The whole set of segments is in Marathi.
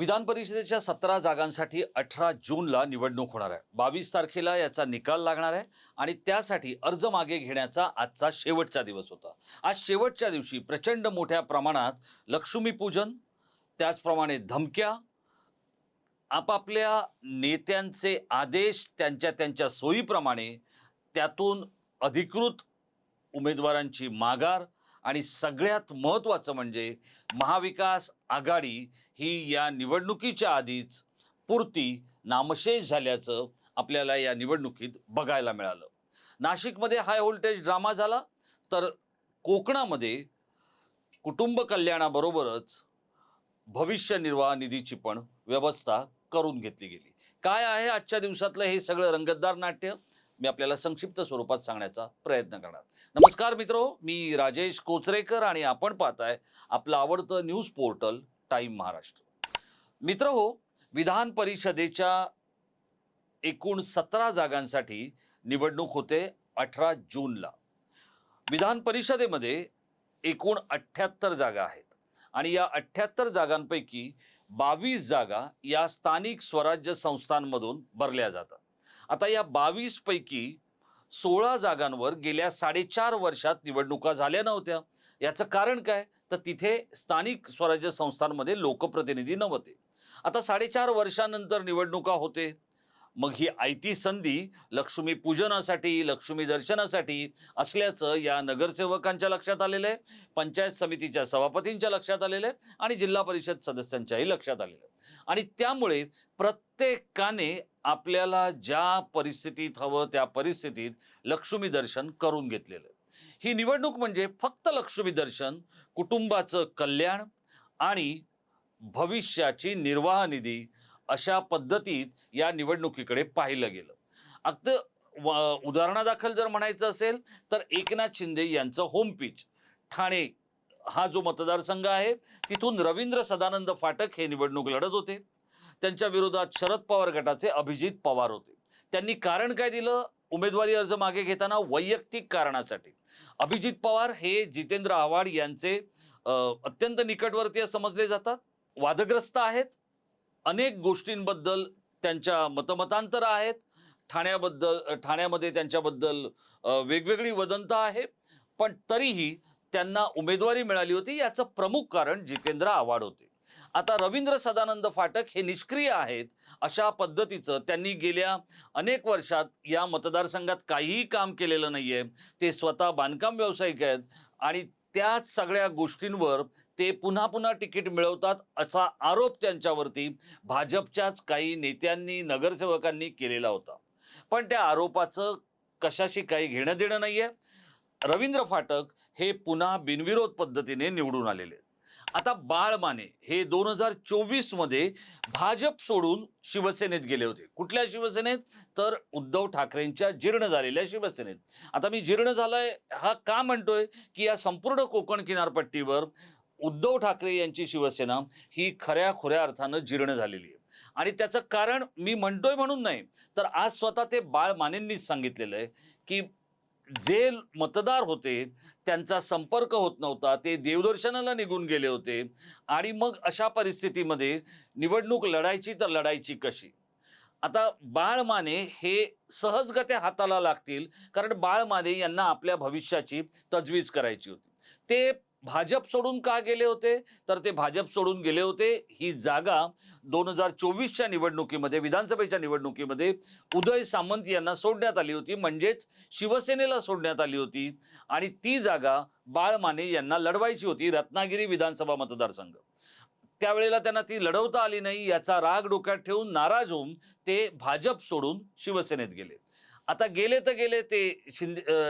विधान परिषदेच्या 17 जागांसाठी 18 जूनला निवडणूक होणार आहे. 22 तारखेला याचा निकाल लागणार आहे आणि त्यासाठी अर्ज मागे घेण्याचा आजचा शेवटचा दिवस होता. आज शेवटच्या दिवशी प्रचंड मोठ्या प्रमाणात लक्ष्मीपूजन, त्याचप्रमाणे धमक्या, आपापल्या नेत्यांचे आदेश त्यांच्या त्यांच्या सोयीप्रमाणे त्यातून अधिकृत उमेदवारांची माघार आणि सगळ्यात महत्त्वाचं म्हणजे महाविकास आघाडी ही या निवडणुकीच्या आधीच पुरती नामशेष झाल्याचं आपल्याला या निवडणुकीत बघायला मिळालं. नाशिकमध्ये हाय व्होल्टेज ड्रामा झाला, तर कोकणामध्ये कुटुंब कल्याणाबरोबरच भविष्य निर्वाह निधीची पण व्यवस्था करून घेतली गेली. काय आहे आजच्या दिवसातलं हे सगळं रंगतदार नाट्य, मी आपल्याला संक्षिप्त स्वरूपात सांगण्याचा प्रयत्न करणार. नमस्कार मित्रो, मी राजेश कोचरेकर आणि आपण पाहताय आपलं आवडतं न्यूज पोर्टल टाइम महाराष्ट्र. मित्रहो, विधान परिषदेच्या एकूण 17 जागांसाठी निवडणूक होते 18 जूनला. विधान परिषदेमध्ये एकूण 78 जागा आहेत आणि या 78 जागांपैकी 22 जागा या स्थानिक स्वराज्य संस्थांमधून भरल्या जातात. आता या 22 पैकी 16 जागांवर गेल्या 4.5 वर्षात निवडणुका झाल्या नव्हत्या. याचं कारण काय, तर तिथे स्थानिक स्वराज्य संस्थांमध्ये लोकप्रतिनिधी नव्हते. आता 4.5 वर्षानंतर निवडणुका होते. मग ही आयती संधी लक्ष्मी पूजनासाठी, लक्ष्मी दर्शनासाठी असल्याचं या नगरसेवकांच्या लक्षात आलेलं आहे, पंचायत समितीच्या सभापतींच्या लक्षात आलेलं आहे आणि जिल्हा परिषद सदस्यांच्याही लक्षात आलेलं आहे. आणि त्यामुळे प्रत्येकाने आपल्याला ज्या परिस्थितीत हवं त्या परिस्थितीत लक्ष्मी दर्शन करून घेतलेलं आहे. ही निवडणूक म्हणजे फक्त लक्ष्मी दर्शन, कुटुंबाचं कल्याण आणि भविष्याची निर्वाह निधी अशा पद्धतीत या निवडणुकीकडे पाहिलं गेलं. अगदी उदाहरणादाखल जर म्हणायचं असेल तर एकनाथ शिंदे यांचं होम पिच ठाणे हा जो मतदारसंघ आहे, तिथून रवींद्र सदानंद फाटक हे निवडणूक लढत होते. त्यांच्या विरोधात शरद पवार गटाचे अभिजित पवार होते. त्यांनी कारण काय दिलं उमेदवारी अर्ज मागे घेताना? वैयक्तिक कारणासाठी. अभिजित पवार हे जितेंद्र आव्हाड यांचे अत्यंत निकटवर्तीय समजले जातात, वादग्रस्त आहेत, अनेक गोष्टींबद्दल त्यांच्या मतमतांतर आहेत, ठाण्यामध्ये त्यांच्याबद्दल वेगवेगळी वदंत आहे, पण तरीही त्यांना उमेदवारी मिळाली होती. याचं प्रमुख कारण जितेंद्र आव्हाड होते. आता रवींद्र सदानंद फाटक हे निष्क्रिय आहेत. अशा पद्धतीचं त्यांनी गेल्या अनेक वर्षात या मतदारसंघात काहीही काम केलेलं नाहीये. ते स्वतः बांधकाम व्यावसायिक आहेत आणि त्याच सगळ्या गोष्टींवर ते पुन्हा पुन्हा तिकीट मिळवतात असा आरोप त्यांच्यावरती भाजपच्याच काही नेत्यांनी, नगरसेवकांनी केलेला होता. पण त्या आरोपाचं कशाशी काही घेणं देणं नाहीये. रवींद्र फाटक हे पुन्हा बिनविरोध पद्धतीने निवडून आलेले. आता बाळ माने हे 2024 मध्ये भाजप सोडून शिवसेनेत गेले होते. कुठल्या शिवसेनेत? तर उद्धव ठाकरेंच्या जीर्ण झालेल्या शिवसेनेत. आता मी जीर्ण झालाय हा का म्हणतोय, की या संपूर्ण कोकण किनारपट्टीवर उद्धव ठाकरे यांची शिवसेना ही खऱ्या खुऱ्या अर्थानं जीर्ण झालेली आहे. आणि त्याचं कारण मी म्हणतोय म्हणून नाही, तर आज स्वतः ते बाळ मानेंनीच सांगितलेलं आहे की जे मतदार होते त्यांचा संपर्क होत नव्हता, ते देवदर्शनाला निघून गेले होते आणि मग अशा परिस्थितीमध्ये निवडणूक लढायची तर लढायची कशी? आता बाळ माने हे सहजगत्या हाताला लागतील, कारण बाळ माने यांना आपल्या भविष्याची तजवीज करायची होती. ते भाजप सोडून का गेले होते? तर ते भाजप सोडून गेले होते ही जागा 2024च्या निवडणुकीमध्ये, विधानसभेच्या निवडणुकीमध्ये उदय सामंत यांना सोडण्यात आली होती, म्हणजेच शिवसेनेला सोडण्यात आली होती आणि ती जागा बाळ माने यांना लढवायची होती, रत्नागिरी विधानसभा मतदारसंघ. त्यावेळेला त्यांना ती लढवता आली नाही. याचा राग डोक्यात ठेवून, नाराज होऊन ते भाजप सोडून शिवसेनेत गेले. आता गेले तर गेले, ते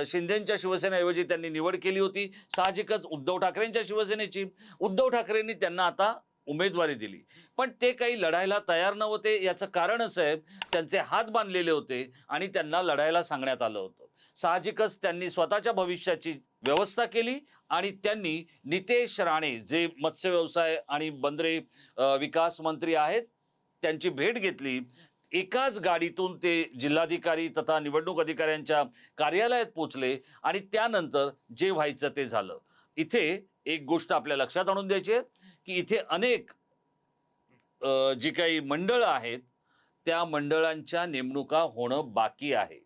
शिंदेच्या शिवसेनेऐवजी त्यांनी निवड केली होती साहजिकच उद्धव ठाकरेंच्या शिवसेनेची. उद्धव ठाकरेंनी त्यांना आता उमेदवारी दिली, पण ते काही लढायला तयार नव्हते. याचं कारण असं आहे, त्यांचे हात बांधलेले होते आणि त्यांना लढायला सांगण्यात आलं होतं. साहजिकच त्यांनी स्वतःच्या भविष्याची व्यवस्था केली आणि त्यांनी नितेश राणे जे मत्स्य व्यवसाय आणि बंदरे विकास मंत्री आहेत त्यांची भेट घेतली. एकाच गाडीतून ते जिल्हाधिकारी तथा निवडणूक अधिकाऱ्यांच्या कार्यालयात पोहोचले आणि त्यानंतर जे व्हायचं ते झालं. इथे एक गोष्ट आपल्या लक्षात आणून द्यायची आहे की इथे अनेक जी काही मंडळं आहेत त्या मंडळांच्या नेमणुका होणं बाकी आहे.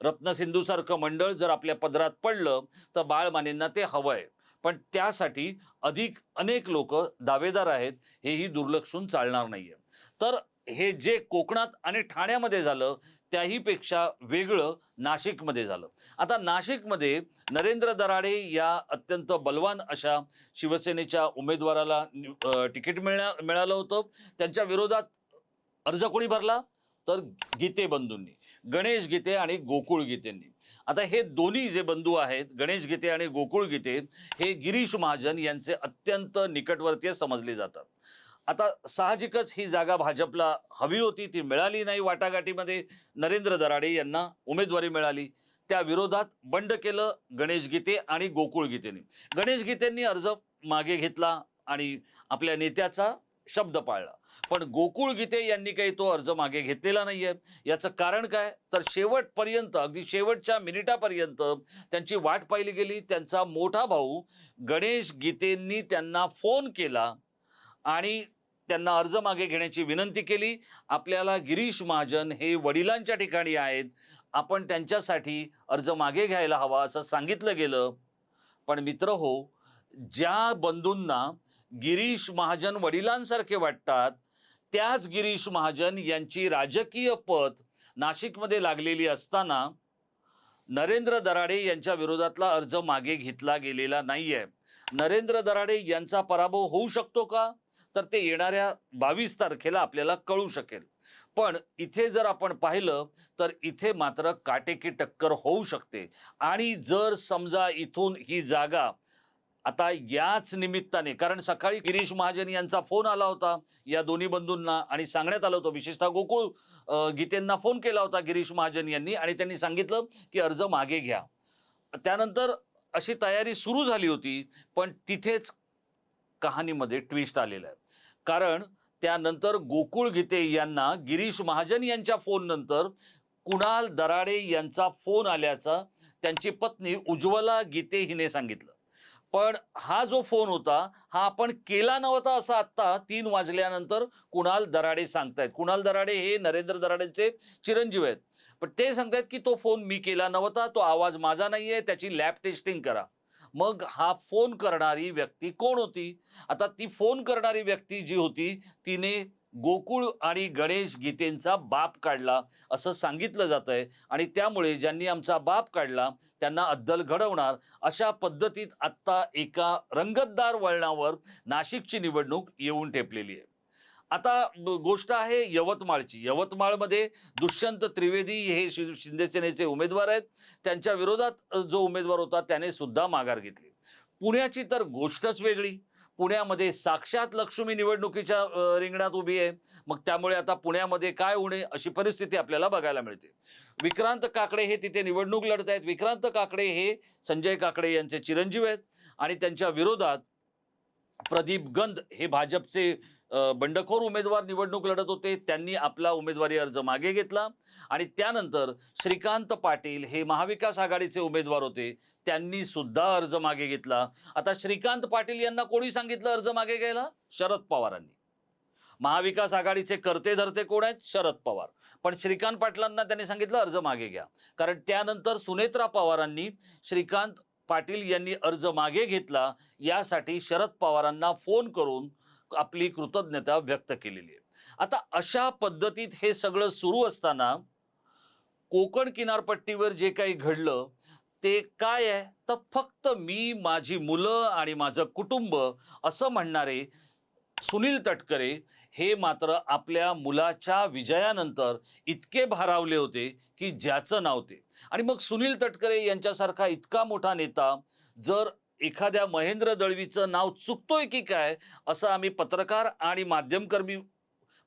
रत्नसिंधूसारखं मंडळ जर आपल्या पदरात पडलं तर बाळमानेंना ते हवंय. पण त्यासाठी अनेक लोक दावेदार आहेत, हेही दुर्लक्षून चालणार नाहीये. तर हे जे कोकणात आणि ठाण्यामध्ये झालं त्याही पेक्षा वेगळं नाशिकमध्ये झालं. आता नाशिकमध्ये नरेंद्र दराडे या अत्यंत बलवान अशा शिवसेनेच्या उमेदवाराला तिकीट मिळालं होतं. त्यांच्या विरोधात अर्ज कोणी भरला? तर गीते बंधूंनी, गणेश गीते आणि गोकुळ गीतेंनी. आता हे दोन्ही जे बंधू आहेत, गणेश गीते आणि गोकुळ गीते, हे गिरीश महाजन यांचे अत्यंत निकटवर्तीय समजले जातात. आता साहजिकच ही जागा भाजपला हवी होती, ती मिळाली नाही. वाटाघाटीमध्ये नरेंद्र दराडे यांना उमेदवारी मिळाली. त्या विरोधात बंड केलं गणेश गीते आणि गोकुळ गीतेंनी. गणेश गीतेंनी अर्ज मागे घेतला आणि आपल्या नेत्याचा शब्द पाळला. पण गोकुळ गीते यांनी काही तो अर्ज मागे घेतलेला नाहीये. याचं कारण काय? तर शेवटपर्यंत, अगदी शेवटच्या मिनिटापर्यंत त्यांची वाट पाहिली गेली. त्यांचा मोठा भाऊ गणेश गीतेंनी त्यांना फोन केला आणि त्यांना अर्ज मागे घेण्याची विनंती केली. आपल्याला गिरीश महाजन हे वडिलांच्या ठिकाणी आहेत, आपण त्यांच्यासाठी अर्ज मागे घ्यायला हवा असं सांगितलं गेलं. पण मित्रहो, ज्या बंधूंना गिरीश महाजन वडिलांसारखे वाटतात, त्याच गिरीश महाजन यांची राजकीय पत नाशिकमध्ये लागलेली असताना नरेंद्र दराडे यांच्या विरोधातला अर्ज मागे घेतला गेलेला नाहीये. नरेंद्र दराडे यांचा पराभव होऊ शकतो का? तर ते येणाऱ्या 22 तारखेला आपल्याला कळू शकेल. पण इथे जर आपण पाहिलं तर इथे मात्र काटेकी टक्कर होऊ शकते. आणि जर समजा इथून ही जागा आता याच निमित्ताने, कारण सकाळी गिरीश महाजन यांचा फोन आला होता या दोन्ही बंधूंना आणि सांगण्यात आलं होतं, विशेषतः गोकुळ गीतेंना फोन केला होता गिरीश महाजन यांनी आणि त्यांनी सांगितलं की अर्ज मागे घ्या. त्यानंतर अशी तयारी सुरू झाली होती. पण तिथेच कहाणीमध्ये ट्विस्ट आलेला आहे. कारण त्यानंतर गोकुळ गीते यांना गिरीश महाजन यांच्या फोन नंतर कुणाल दराडे यांचा फोन आल्याचा त्यांची पत्नी उज्ज्वला गीते हिने सांगितलं. पण हा जो फोन होता हा आपण केला नव्हता असं आत्ता 3 वाजल्यानंतर कुणाल दराडे सांगतायत. कुणाल दराडे हे नरेंद्र दराडेचे चिरंजीव आहेत. पण ते सांगतायत की तो फोन मी केला नव्हता, तो आवाज माझा नाहीये, त्याची लॅब टेस्टिंग करा. मग हा फोन करणारी व्यक्ती कोण होती? आता ती फोन करणारी व्यक्ती जी होती तिने गोकुळ आणि गणेश गीतेंचा बाप काढला असं सांगितलं जातंय. आणि त्यामुळे ज्यांनी आमचा बाप काढला त्यांना अद्दल घडवणार अशा पद्धतीत आत्ता एका रंगतदार वळणावर नाशिकची निवडणूक येऊन ठेपलेली आहे. आता गोष्ट आहे यवतमाळची. यवतमाळमध्ये दुष्यंत त्रिवेदी हे शिंदे सेनेचे उमेदवार आहेत. त्यांच्या विरोधात जो उमेदवार होता त्याने सुद्धा माघार घेतली. पुण्याची तर गोष्टच वेगळी. पुण्यामध्ये साक्षात लक्ष्मी निवडणुकीच्या रिंगणात उभी आहे. मग त्यामुळे आता पुण्यामध्ये काय होणे अशी परिस्थिती आपल्याला बघायला मिळते. विक्रांत काकडे हे तिथे निवडणूक लढत आहेत. विक्रांत काकडे हे संजय काकडे यांचे चिरंजीव आहेत आणि त्यांच्या विरोधात प्रदीप गंध हे भाजपचे बंडखोर उमेदवार निवडणूक लढत होते. त्यांनी आपला उमेदवारी अर्ज मागे घेतला आणि त्यानंतर श्रीकांत पाटील हे महाविकास आघाडीचे उमेदवार होते. त्यांनी सुद्धा अर्ज मागे घेतला. आता श्रीकांत पाटील यांना कोणी सांगितलं अर्ज मागे घ्यायला? शरद पवारांनी. महाविकास आघाडीचे करते धरते कोण आहेत? शरद पवार. पण श्रीकांत पाटलांना त्यांनी सांगितलं अर्ज मागे घ्या. कारण त्यानंतर सुनेत्रा पवारांनी श्रीकांत पाटील यांनी अर्ज मागे घेतला यासाठी शरद पवारांना फोन करून आपली कृतज्ञता व्यक्त केलेली आहे. आता अशा पद्धतीत हे सगळं सुरू असताना कोकण किनारपट्टीवर जे काही घडलं ते काय आहे? तर फक्त मी, माझी मुलं आणि माझं कुटुंब असं म्हणणारे सुनील तटकरे हे मात्र आपल्या मुलाच्या विजयानंतर इतके भारावले होते की ज्याचं नाव ते. आणि मग सुनील तटकरे यांच्यासारखा इतका मोठा नेता जर एखाद्या महेंद्र दळवीचं नाव चुकतोय की काय असं आम्ही पत्रकार आणि माध्यमकर्मी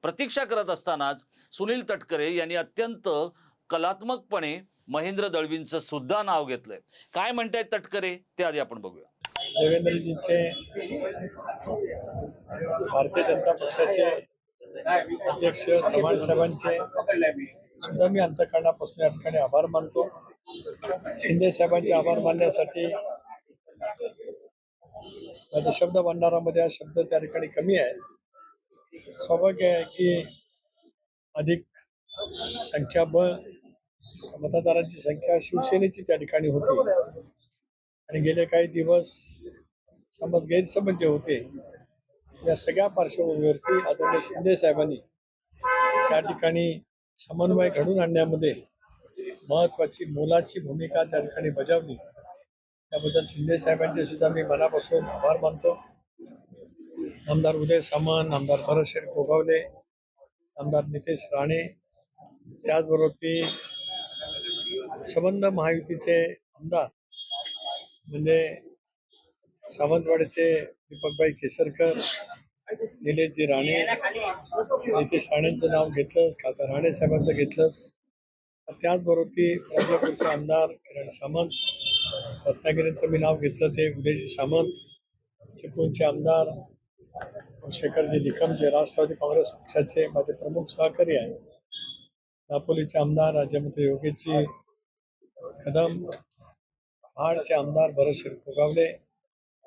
प्रतीक्षा करत असतानाच सुनील तटकरे यांनी अत्यंत कलात्मकपणे महेंद्र दळवींचं सुद्धा नाव घेतलंय. काय म्हणतायत तटकरे ते आधी आपण बघूया. देवेंद्रजींचे, भारतीय जनता पक्षाचे अध्यक्ष चव्हाण साहेबांचे सुद्धा मी अंतःकरणापासून या ठिकाणी आभार मानतो. शिंदे साहेबांचे आभार मानण्यासाठी माझ्या शब्द भंडारामध्ये हा शब्द त्या ठिकाणी कमी आहे. स्वाभाविक आहे की अधिक संख्याबळ मतदारांची संख्या शिवसेनेची त्या ठिकाणी होती आणि गेले काही दिवस गैरसमज जे होते या सगळ्या पार्श्वभूमीवरती आदरणीय शिंदे साहेबांनी त्या ठिकाणी समन्वय घडवून आणण्यामध्ये महत्वाची मोलाची भूमिका त्या ठिकाणी बजावली. त्याबद्दल शिंदे साहेबांचे सुद्धा मी मनापासून आभार मानतो. आमदार उदय सामंत, आमदार भरतशेठ गोगावले, आमदार नितेश राणे, त्याचबरोबर ती संबंध महायुतीचे आमदार म्हणजे सावंतवाडीचे दीपकभाई केसरकर, निलेशजी राणे, नितेश राणेंचं नाव घेतलंच, खासदार राणे साहेबांचं घेतलंच. त्याचबरोबर ती राजापूरचे आमदार किरण सामंत, रत्नागिरीचं मी नाव घेतलं ते उदयजी सामंत, चिपळूणचे आमदार शेखरजी निकम जे राष्ट्रवादी काँग्रेस पक्षाचे माझे प्रमुख सहकारी आहेत, दापोलीचे आमदार राज्यमंत्री योगेशजी कदम, महाडचे आमदार भरतशेठ गोगावले,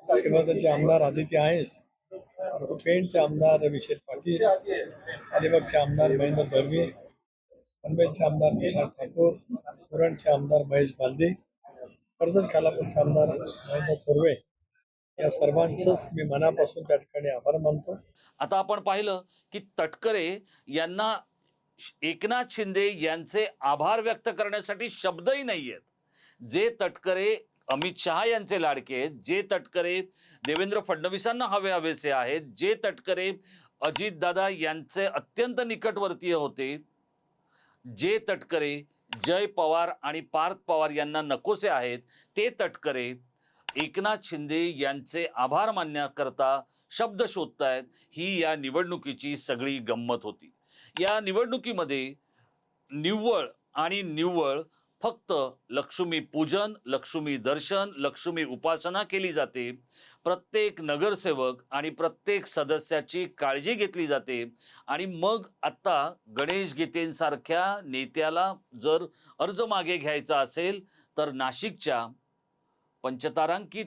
श्रीवर्धनचे आमदार आदित्य आहेस, पेणचे आमदार रविशेठ पाटील, अलिबागचे आमदार महेंद्र दळवी, पनवेलचे आमदार प्रशांत ठाकूर, उरणचे आमदार महेश बालदी, कर्जत खालापूरचे आमदार महेंद्र चोरवे, या सर्वांचंच मी मनापासून त्या ठिकाणी आभार मानतो. आता आपण पाहिलं की तटकरे यांना एकनाथ शिंदे यांचे आभार व्यक्त करण्यासाठी शब्दही नाही आहेत. जे तटकरे अमित शहा यांचे लाडके आहेत, जे तटकरे देवेंद्र फडणवीसांना हवेसे आहेत, जे तटकरे अजितदादा यांचे अत्यंत निकटवर्तीय होते, जे तटकरे जय पवार आणि पार्थ पवार यांना नकोसे आहेत, ते तटकरे एकनाथ शिंदे यांचे आभार मानण्याकरता शब्द शोधतायत. ही या निवडणुकीची सगळी गंमत होती. या निवडणुकीमध्ये निव्वळ फक्त लक्ष्मी पूजन, लक्ष्मी दर्शन, लक्ष्मी उपासना केली जाते. प्रत्येक नगरसेवक आणि प्रत्येक सदस्याची काळजी घेतली जाते. आणि मग आता गणेश गीतेंसारख्या नेत्याला जर अर्ज मागे घ्यायचा असेल तर नाशिकच्या पंचतारांकित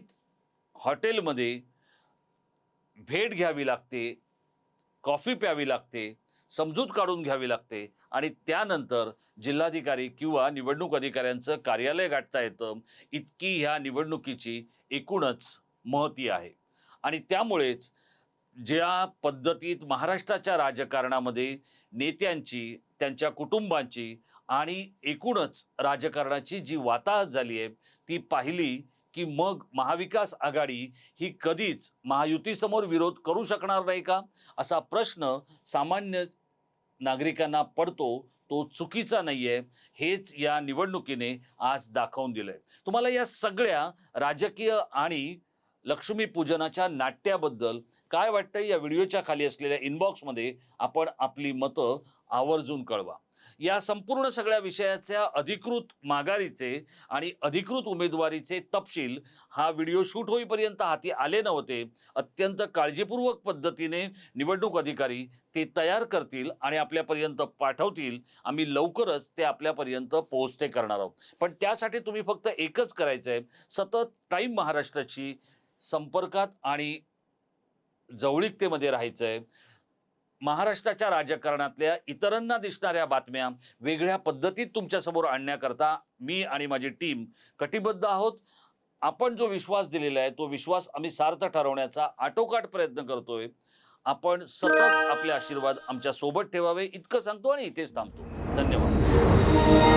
हॉटेलमध्ये भेट घ्यावी लागते, कॉफी प्यावी लागते, समजूत काढून घ्यावी लागते आणि त्यानंतर जिल्हाधिकारी किंवा निवडणूक अधिकाऱ्यांचं कार्यालय गाठता येतं. इतकी ह्या निवडणुकीची एकूणच महती आहे. आणि त्यामुळेच ज्या पद्धतीत महाराष्ट्राच्या राजकारणामध्ये नेत्यांची, त्यांच्या कुटुंबांची आणि एकूणच राजकारणाची जी वाताहत झाली आहे ती पाहिली की मग महाविकास आघाडी ही कधीच महायुतीसमोर विरोध करू शकणार नाही का, असा प्रश्न सामान्य नागरिकांना पडतो. तो चुकीचा नाहीये. हेच या निवडणुकीने आज दाखवून दिलंय. तुम्हाला या सगळ्या राजकीय आणि लक्ष्मीपूजनाच्या नाट्याबद्दल काय वाटतंय या व्हिडिओच्या खाली असलेल्या इनबॉक्समध्ये आपण आपली मतं आवर्जून कळवा. या संपूर्ण सगळ्या विषयाच्या अधिकृत माघारीचे आणि अधिकृत उमेदवारीचे तपशील हा व्हिडिओ शूट होईपर्यंत हाती आले नव्हते. अत्यंत काळजीपूर्वक पद्धतीने निवडणूक अधिकारी ते तयार करतील आणि आपल्यापर्यंत पाठवतील. आम्ही लवकरच ते आपल्यापर्यंत पोहोचते करणार आहोत. पण त्यासाठी तुम्ही फक्त एकच करायचं आहे, सतत टाईम महाराष्ट्राची संपर्कात आणि जवळीकतेमध्ये राहायचं आहे. महाराष्ट्राच्या राजकारणातल्या इतरांना दिसणाऱ्या बातम्या वेगळ्या पद्धतीत तुमच्यासमोर आणण्याकरता मी आणि माझी टीम कटिबद्ध आहोत. आपण जो विश्वास दिलेला आहे तो विश्वास आम्ही सार्थ ठरवण्याचा आटोकाट प्रयत्न करतोय. आपण सतत आपले आशीर्वाद आमच्या सोबत ठेवावे इतकं सांगतो आणि इथेच थांबतो. धन्यवाद.